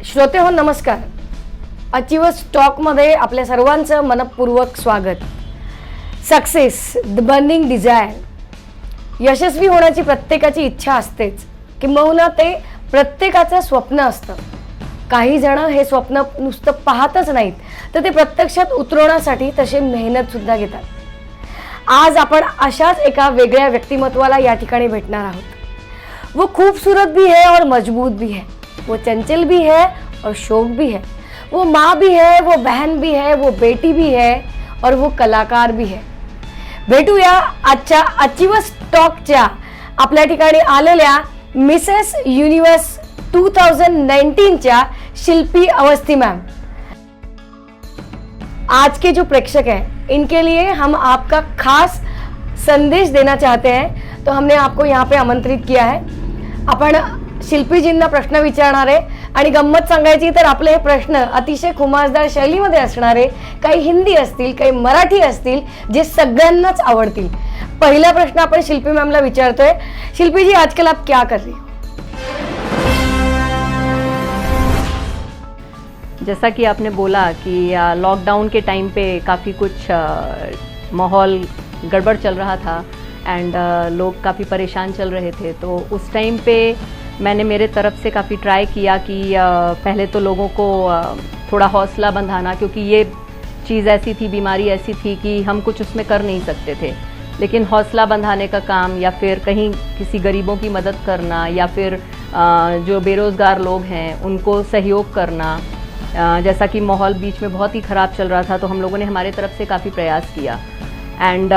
श्रोते हो नमस्कार. अचीवर्स टॉकमध्ये आपल्या सर्वांचं मनपूर्वक स्वागत. Success the burning desire. यशस्वी होण्याची प्रत्येकाची इच्छा असतेच, किंबहुना ते प्रत्येकाचं स्वप्न असतं. काही जण हे स्वप्न नुसतं पाहतच नाहीत, तर ते प्रत्यक्षात उतरवण्यासाठी तशी मेहनत सुद्धा घेतात. आज आपण अशाच एका वेगळ्या व्यक्तिमत्वाला या ठिकाणी भेटणार आहोत. वो खूबसूरत भी है और मजबूत भी है, वो चंचल भी है और शौक भी है, वो माँ भी है, वो बहन भी है, वो बेटी भी है और वो कलाकार भी है. भेटूया आजच्या अचीवर्स टॉकच्या आपल्या ठिकाणी आलेल्या मिसेस युनिवर्स 2019च्या शिल्पी अवस्थी मैम. आज के जो प्रेक्षक हैं इनके लिए हम आपका खास संदेश देना चाहते हैं, तो हमने आपको यहाँ पे आमंत्रित किया है. आपण शिल्पीजींना प्रश्न विचारणार आहे आणि गंमत सांगायची तर आपले हे प्रश्न अतिशय खुमासदार शैलीमध्ये असणारे, काही हिंदी असतील, काही मराठी असतील, जे सगळ्यांनाच आवडतील. पहिला प्रश्न आपण शिल्पी मैमला विचारतोय. शिल्पी जी, आजकल आप क्या कर रही हो? जैसा कि आपने बोला कि लॉकडाउन के टाइम पे काफ़ी कुछ माहौल गड़बड़ चल रहा था एंड लोग काफ़ी परेशान चल रहे थे. तो उस टाइम पे मैंने मेरे तरफ से काफ़ी ट्राई किया कि पहले तो लोगों को थोड़ा हौसला बंधाना, क्योंकि ये चीज़ ऐसी थी, बीमारी ऐसी थी कि हम कुछ उसमें कर नहीं सकते थे. लेकिन हौसला बंधाने का काम, या फिर कहीं किसी गरीबों की मदद करना, या फिर जो बेरोज़गार लोग हैं उनको सहयोग करना. जैसा कि माहौल बीच में बहुत ही ख़राब चल रहा था, तो हम लोगों ने हमारे तरफ से काफ़ी प्रयास किया. एंड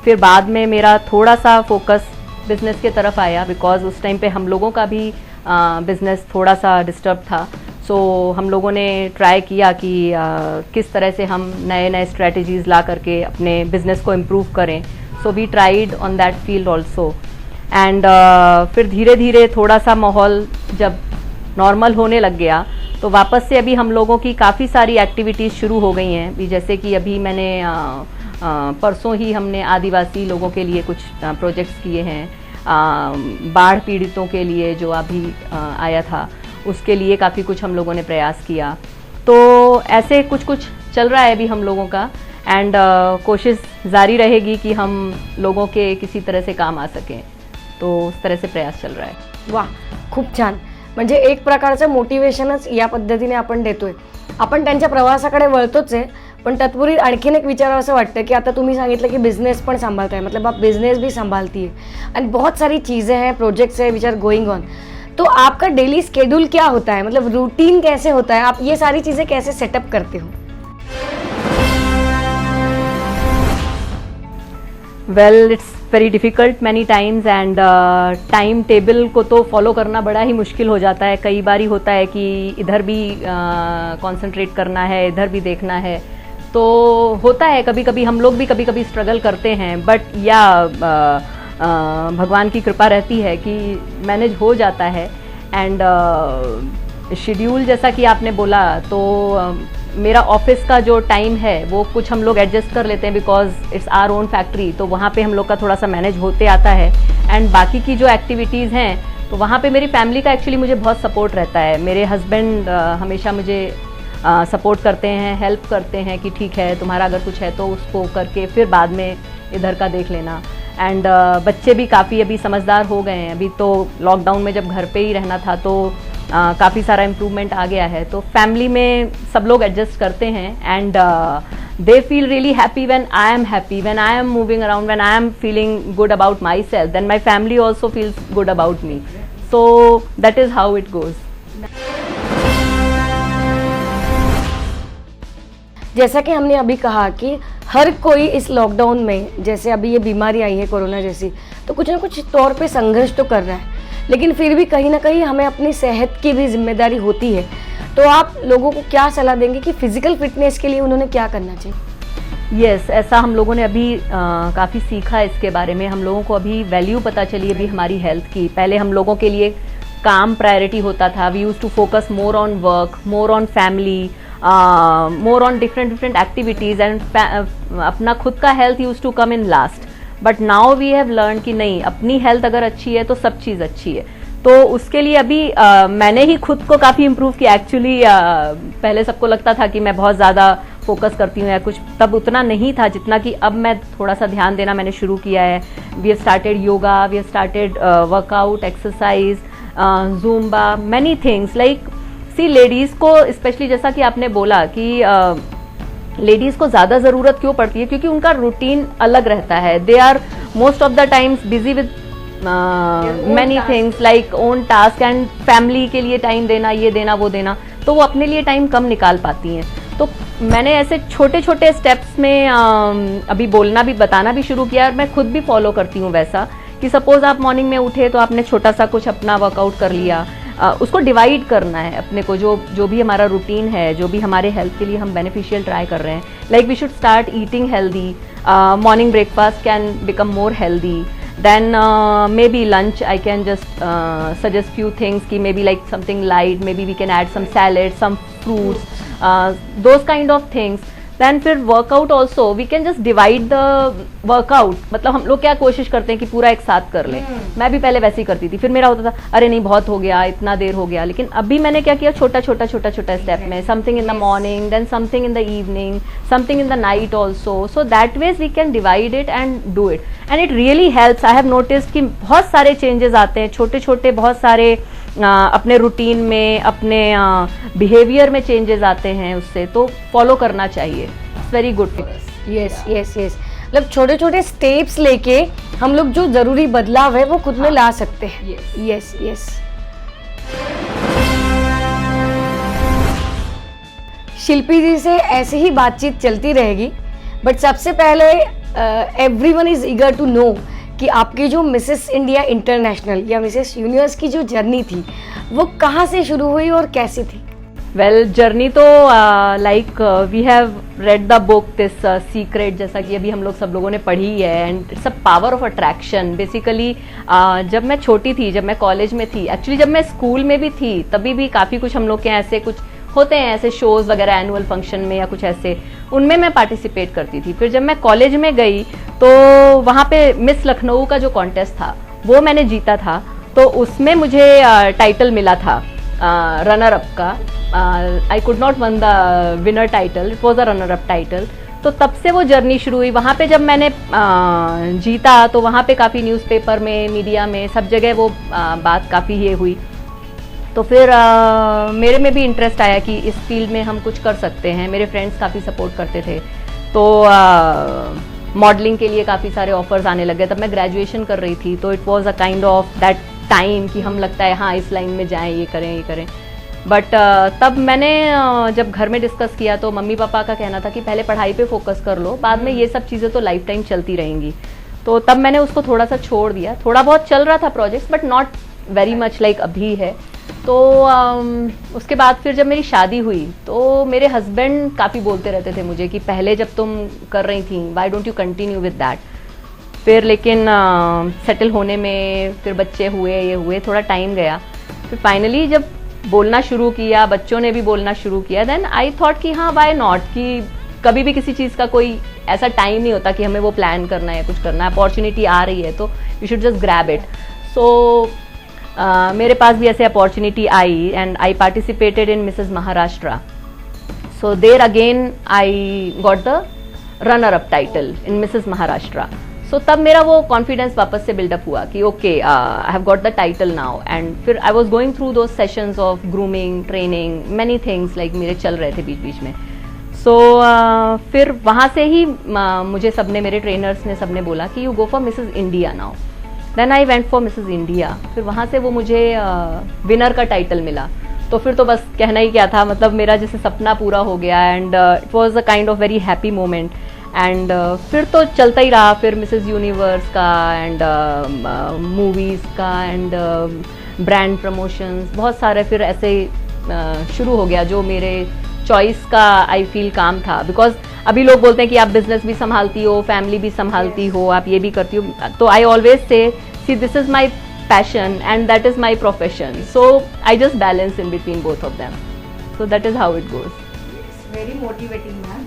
फिर बाद में मेरा थोड़ा सा फोकस बिज़नेस के तरफ आया, बिकॉज़ उस टाइम पे हम लोगों का भी बिज़नेस थोड़ा सा डिस्टर्ब था. सो हम लोगों ने ट्राई किया कि किस तरह से हम नए नए स्ट्रेटजीज़ ला करके अपने बिज़नेस को इम्प्रूव करें. So we tried on that field also. And फिर धीरे धीरे थोड़ा सा माहौल जब नॉर्मल होने लग गया, तो वापस से अभी हम लोगों की काफ़ी सारी एक्टिविटीज़ शुरू हो गई हैं. भी जैसे कि अभी मैंने परसों ही हमने आदिवासी लोगों के लिए कुछ प्रोजेक्ट्स किए हैं. बाढ़ पीड़ितों के लिए जो अभी आया था, उसके लिए काफ़ी कुछ हम लोगों ने प्रयास किया. तो ऐसे कुछ कुछ चल रहा है अभी हम लोगों का. एंड कोशिश जारी रहेगी कि हम लोगों के किसी तरह से काम आ सकें. तो उस तरह से प्रयास चल रहा है. वाह, खूप छान. म्हणजे एक प्रकारचं मोटिवेशनच या पद्धतीने आपण देतोय. आपण त्यांच्या प्रवासाकडे वळतोच आहे, पण तत्पूर्वी आणखीन एक विचारावं असं वाटतं की आता तुम्ही सांगितलं की बिझनेस पण संभालताय, मतलब आप बिजनेस भी संभालती है एंड बहुत सारी चीज़ें हैं, प्रोजेक्ट्स हैं विच आर गोइंग ऑन. तो आपका डेली स्केड्यूल क्या होता है, मतलब रूटीन कैसे होता है, आप ये सारी चीज़ें कैसे सेटअप करते हो? Well, it's very difficult many times and time table को तो फॉलो करना बड़ा ही मुश्किल हो जाता है. कई बार ही होता है कि इधर भी कंसंट्रेट करना है, इधर भी देखना है. तो होता है, कभी कभी हम लोग भी कभी कभी स्ट्रगल करते हैं, बट या भगवान की कृपा रहती है कि मैनेज हो जाता है. एंड शेड्यूल जैसा कि आपने बोला, तो मेरा ऑफिस का जो टाइम है वो कुछ हम लोग एडजस्ट कर लेते हैं, because it's our own factory. तो वहाँ पे हम लोग का थोड़ा सा मैनेज होते आता है. एंड बाकी की जो एक्टिविटीज़ हैं, तो वहाँ पे मेरी फैमिली का एक्चुअली मुझे बहुत सपोर्ट रहता है. मेरे हस्बैंड हमेशा मुझे सपोर्ट करते हैं, हेल्प करते हैं कि ठीक है, तुम्हारा अगर कुछ है तो उसको करके फिर बाद में इधर का देख लेना. एंड बच्चे भी काफ़ी अभी समझदार हो गए हैं. अभी तो लॉकडाउन में जब घर पे ही रहना था, तो काफ़ी सारा इम्प्रूवमेंट आ गया है. तो फैमिली में सब लोग एडजस्ट करते हैं. And they feel really happy when I am happy, when I am moving around, when I am feeling good about myself, then my family also feels good about me. So that is how it goes. जैसा कि हमने अभी कहा कि हर कोई इस lockdown में, जैसे अभी ये बीमारी आई है कोरोना जैसी, तो कुछ ना कुछ तौर पे संघर्ष तो कर रहा है, लेकिन फिर भी कहीं ना कहीं हमें अपनी सेहत की भी जिम्मेदारी होती है. तो आप लोगों को क्या सलाह देंगे कि फिजिकल फिटनेस के लिए उन्होंने क्या करना चाहिए? यस, ऐसा हम लोगों ने अभी काफ़ी सीखा इसके बारे में. हम लोगों को अभी वैल्यू पता चली अभी हमारी हेल्थ की. पहले हम लोगों के लिए काम प्रायोरिटी होता था. We used to focus more on work, more on family, more on different activities, and अपना खुद का health used to come in last. But now we have learn कि नहीं, अपनी हेल्थ अगर अच्छी है तो सब चीज़ अच्छी है. तो उसके लिए अभी मैंने ही खुद को काफ़ी इम्प्रूव किया एक्चुअली। पहले सबको लगता था कि मैं बहुत ज़्यादा फोकस करती हूँ या कुछ, तब उतना नहीं था जितना कि अब मैं थोड़ा सा ध्यान देना मैंने शुरू किया है। We have started yoga, we have started workout, exercise, Zumba, many things like see ladies को स्पेशली, जैसा कि आपने बोला कि लेडीज़ को ज़्यादा ज़रूरत क्यों पड़ती है, क्योंकि उनका रूटीन अलग रहता है। They are most of the times busy with many things like own task and family के लिए टाइम देना, ये देना वो देना, तो वो अपने लिए टाइम कम निकाल पाती हैं। तो मैंने ऐसे छोटे छोटे स्टेप्स में अभी बोलना भी, बताना भी शुरू किया और मैं खुद भी फॉलो करती हूँ वैसा कि सपोज आप मॉर्निंग में उठे तो आपने छोटा सा कुछ अपना वर्कआउट कर लिया। उसको डिवाइड करना है अपने को, जो भी हमारा रूटीन है, जो भी हमारे हेल्थ के लिए हम बेनिफिशियल ट्राई कर रहे हैं। Like we should start eating healthy, morning breakfast can become more healthy, then maybe lunch I can just suggest few things ki maybe like something light, maybe we can add some salad, some fruits, those kind of things. then फिर workout also we can just divide the workout, मतलब हम लोग क्या कोशिश करते हैं कि पूरा एक साथ कर लें। मैं भी पहले वैसे ही करती थी, फिर मेरा होता था अरे नहीं बहुत हो गया, इतना देर हो गया, लेकिन अभी मैंने क्या किया, छोटा छोटा स्टेप में, something in the morning, then something in the evening, something in the night also, so that ways we can divide it and do it and it really helps. I have noticed कि बहुत सारे changes आते हैं, छोटे छोटे बहुत सारे अपने रूटीन में, अपने बिहेवियर में चेंजेस आते हैं उससे, तो फॉलो करना चाहिए। It's very good. Yes yes yes, मतलब छोटे छोटे स्टेप्स लेके हम लोग जो जरूरी बदलाव है वो खुद में ला सकते हैं। Yes yes. शिल्पी जी से ऐसे ही बातचीत चलती रहेगी, बट सबसे पहले everyone is eager to know कि आपकी जो मिसेस इंडिया इंटरनेशनल या मिसेस यूनिवर्स की जो जर्नी थी वो कहाँ से शुरू हुई और कैसी थी? वेल जर्नी तो like we have read the book this secret, जैसा कि अभी हम लोग सब लोगों ने पढ़ी है, and it's a power of attraction. Basically जब मैं छोटी थी, जब मैं कॉलेज में थी, एक्चुअली जब मैं स्कूल में भी थी तभी भी काफ़ी कुछ हम लोग के ऐसे कुछ होते हैं, ऐसे शोज़ वगैरह एनुअल फंक्शन में या कुछ ऐसे, उनमें मैं पार्टिसिपेट करती थी। फिर जब मैं कॉलेज में गई तो वहाँ पे मिस लखनऊ का जो कॉन्टेस्ट था वो मैंने जीता था, तो उसमें मुझे टाइटल मिला था रनर अप का। I could not one the winner title, it was a runner up title. तो तब से वो जर्नी शुरू हुई। वहाँ पे जब मैंने जीता तो वहाँ पे काफ़ी न्यूज़पेपर में, मीडिया में, सब जगह वो बात काफ़ी ये हुई। तो फिर मेरे में भी इंटरेस्ट आया कि इस फील्ड में हम कुछ कर सकते हैं। मेरे फ्रेंड्स काफ़ी सपोर्ट करते थे, तो मॉडलिंग के लिए काफ़ी सारे ऑफर्स आने लगे। तब मैं ग्रेजुएशन कर रही थी, तो it was a kind of that time कि हम लगता है हाँ इस लाइन में जाएं, ये करें। बट तब मैंने जब घर में डिस्कस किया तो मम्मी पापा का कहना था कि पहले पढ़ाई पे फोकस कर लो, बाद में ये सब चीज़ें तो लाइफ टाइम चलती रहेंगी। तो तब मैंने उसको थोड़ा सा छोड़ दिया। थोड़ा बहुत चल रहा था projects, but not very much like अभी है। तो उसके बाद फिर जब मेरी शादी हुई तो मेरे हस्बैंड काफ़ी बोलते रहते थे मुझे कि पहले जब तुम कर रही थी why don't you continue with that. फिर लेकिन सेटल होने में फिर बच्चे हुए, ये हुए, थोड़ा टाइम गया। फिर फाइनली जब बोलना शुरू किया, बच्चों ने भी बोलना शुरू किया, देन आई थॉट कि हाँ व्हाई नॉट, कि कभी भी किसी चीज़ का कोई ऐसा टाइम नहीं होता कि हमें वो प्लान करना है, कुछ करना है। अपॉर्चुनिटी आ रही है तो you should just grab it. So मेरे पास भी ऐसे अपॉर्चुनिटी आई and I participated in Mrs Maharashtra. So there again I got the runner up title in Mrs Maharashtra. So तब मेरा वो कॉन्फिडेंस वापस से बिल्डअप हुआ कि okay I have got the title now. And फिर I was going through those sessions of grooming, training, many things like मेरे चल रहे थे बीच बीच में। सो फिर वहाँ से ही मुझे सबने, मेरे ट्रेनर्स ने सबने बोला कि you go for Mrs India now. Then I went for Mrs India. फिर वहाँ से वो मुझे विनर का टाइटल मिला। तो फिर तो बस कहना ही क्या था, मतलब मेरा जैसे सपना पूरा हो गया and it was a kind of very happy moment. And फिर तो चलता ही रहा, फिर मिसेस यूनिवर्स का एंड मूवीज़ का एंड ब्रांड प्रमोशंस, बहुत सारे फिर ऐसे शुरू हो गया जो मेरे चॉइस का आई फील काम था। बिकॉज अभी लोग बोलते हैं कि आप बिजनेस भी संभालती हो, फैमिली भी संभालती हो, आप ये भी करती हो। तो I always say see this is my passion and that is my profession, so I just balance in between both of them. So that is how it goes. Very motivating ma'am.